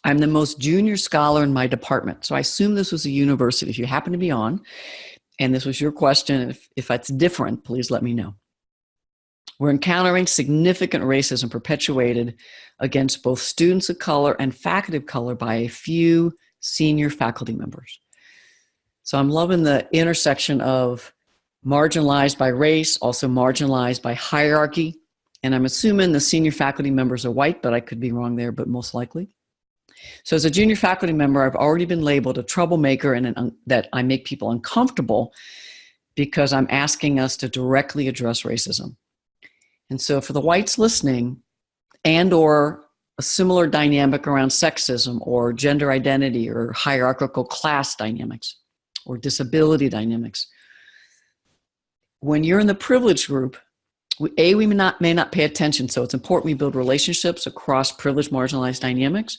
I'm the most junior scholar in my department. So I assume this was a university. If you happen to be on, and this was your question, if it's different, please let me know. We're encountering significant racism perpetuated against both students of color and faculty of color by a few senior faculty members. So I'm loving the intersection of marginalized by race, also marginalized by hierarchy. And I'm assuming the senior faculty members are white, but I could be wrong there, but most likely. So as a junior faculty member, I've already been labeled a troublemaker and that I make people uncomfortable because I'm asking us to directly address racism. And so for the whites listening, and or a similar dynamic around sexism or gender identity or hierarchical class dynamics or disability dynamics, when you're in the privileged group, we may not pay attention. So it's important we build relationships across privileged, marginalized dynamics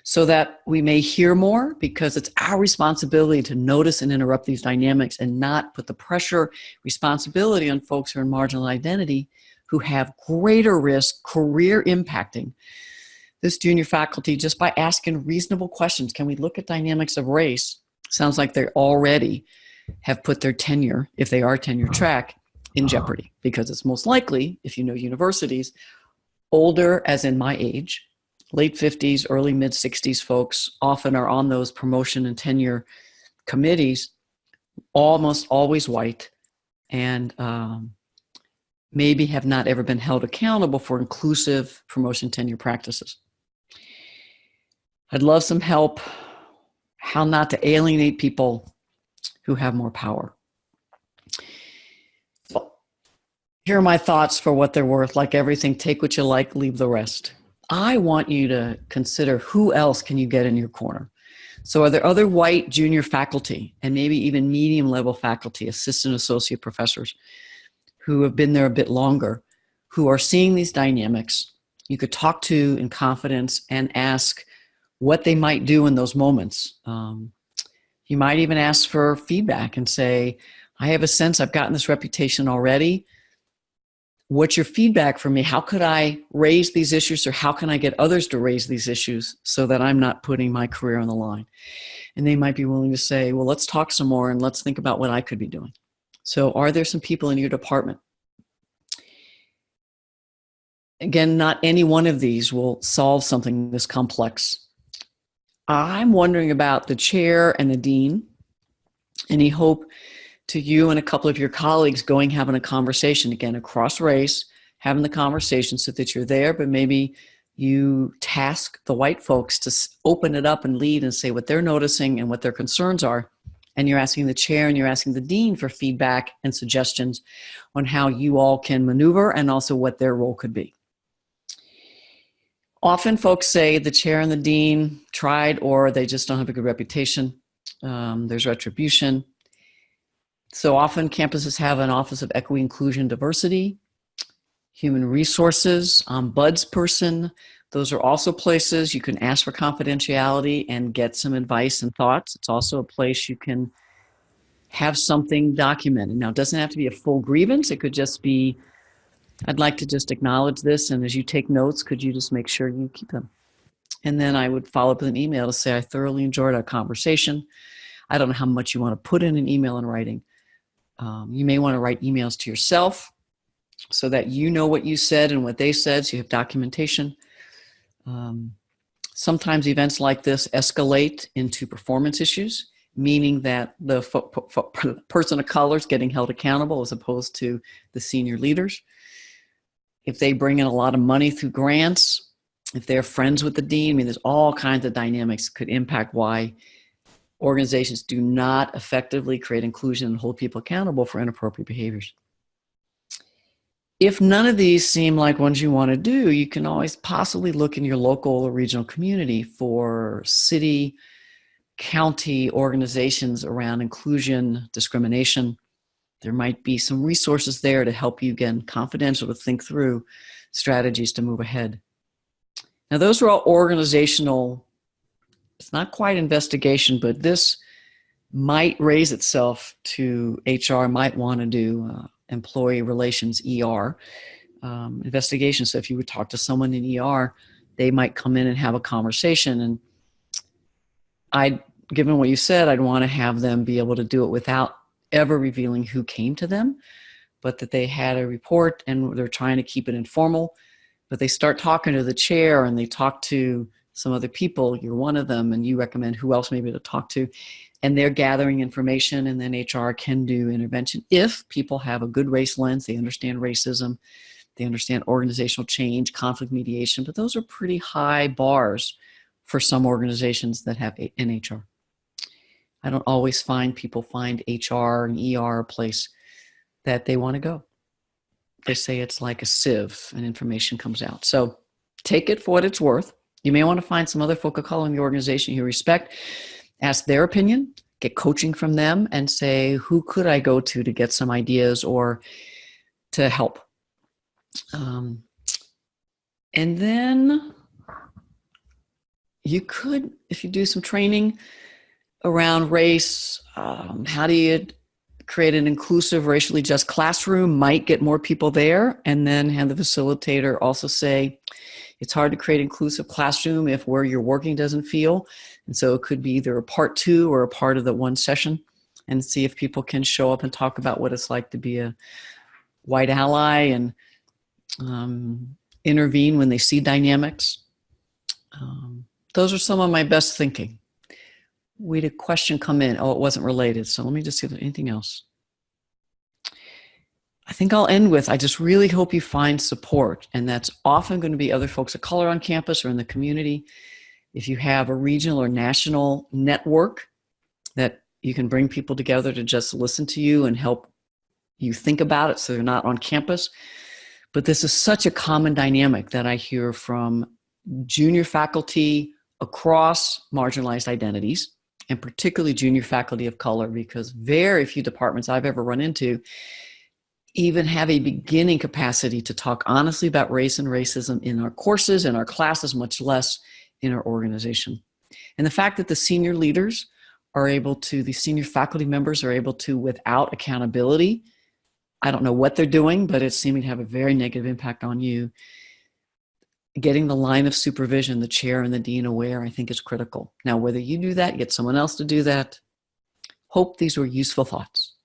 so that we may hear more, because it's our responsibility to notice and interrupt these dynamics and not put the pressure, responsibility on folks who are in marginal identity who have greater risk, career impacting this junior faculty just by asking reasonable questions. Can we look at dynamics of race? Sounds like they already have put their tenure, if they are tenure track, in jeopardy, because it's most likely, if you know universities, older as in my age, late 50s, early mid 60s folks often are on those promotion and tenure committees, almost always white, and maybe have not ever been held accountable for inclusive promotion tenure practices. I'd love some help how not to alienate people who have more power. So here are my thoughts for what they're worth. Like everything, take what you like, leave the rest. I want you to consider who else can you get in your corner. So are there other white junior faculty and maybe even medium level faculty, assistant associate professors who have been there a bit longer, who are seeing these dynamics you could talk to in confidence and ask what they might do in those moments. You might even ask for feedback and say, I have a sense I've gotten this reputation already. What's your feedback for me? How could I raise these issues, or how can I get others to raise these issues so that I'm not putting my career on the line? And they might be willing to say, well, let's talk some more and let's think about what I could be doing. So are there some people in your department? Again, not any one of these will solve something this complex. I'm wondering about the chair and the dean. Any hope to you and a couple of your colleagues going, having a conversation, again, across race, having the conversation so that you're there, but maybe you task the white folks to open it up and lead and say what they're noticing and what their concerns are. And you're asking the chair and you're asking the dean for feedback and suggestions on how you all can maneuver and also what their role could be. Often folks say the chair and the dean tried, or they just don't have a good reputation. There's retribution. So often campuses have an Office of Equity, Inclusion, Diversity, Human Resources, BUDS person. Those are also places you can ask for confidentiality and get some advice and thoughts. It's also a place you can have something documented. Now, it doesn't have to be a full grievance. It could just be, I'd like to just acknowledge this, and as you take notes, could you just make sure you keep them? And then I would follow up with an email to say, I thoroughly enjoyed our conversation. I don't know how much you want to put in an email in writing. You may want to write emails to yourself so that you know what you said and what they said, so you have documentation. Sometimes events like this escalate into performance issues, meaning that the person of color is getting held accountable as opposed to the senior leaders. If they bring in a lot of money through grants, if they're friends with the dean, I mean, there's all kinds of dynamics that could impact why organizations do not effectively create inclusion and hold people accountable for inappropriate behaviors. If none of these seem like ones you want to do, you can always possibly look in your local or regional community for city, county organizations around inclusion, discrimination. There might be some resources there to help you, again, confidential, to think through strategies to move ahead. Now, those are all organizational. It's not quite investigation, but this might raise itself to HR, might want to do employee relations, ER, investigation. So if you would talk to someone in ER, they might come in and have a conversation. And given what you said, I'd want to have them be able to do it without ever revealing who came to them, but that they had a report and they're trying to keep it informal. But they start talking to the chair and they talk to some other people. You're one of them, and you recommend who else maybe to talk to. And they're gathering information, and then HR can do intervention. If people have a good race lens, they understand racism, they understand organizational change, conflict mediation, but those are pretty high bars for some organizations that have an HR. I don't always find people find HR and ER a place that they want to go. They say it's like a sieve and information comes out. So take it for what it's worth. You may want to find some other folk of color in the organization you respect, ask their opinion, get coaching from them, and say, who could I go to get some ideas or to help? And then you could, if you do some training around race, how do you create an inclusive, racially just classroom, might get more people there, and then have the facilitator also say, it's hard to create inclusive classroom if where you're working doesn't feel. And so it could be either a part 2 or a part of the one session, and see if people can show up and talk about what it's like to be a white ally and intervene when they see dynamics. Those are some of my best thinking. We had a question come in. Oh, it wasn't related. So let me just see if there's anything else. I think I'll end with, I just really hope you find support. And that's often going to be other folks of color on campus or in the community. If you have a regional or national network that you can bring people together to just listen to you and help you think about it so they're not on campus. But this is such a common dynamic that I hear from junior faculty across marginalized identities, and particularly junior faculty of color, because very few departments I've ever run into even have a beginning capacity to talk honestly about race and racism in our courses, in our classes, much less in our organization. And the fact that the senior leaders are able to, the senior faculty members are able to, without accountability, I don't know what they're doing, but it's seeming to have a very negative impact on you. Getting the line of supervision, the chair and the dean aware, I think is critical. Now, whether you do that, get someone else to do that. Hope these were useful thoughts.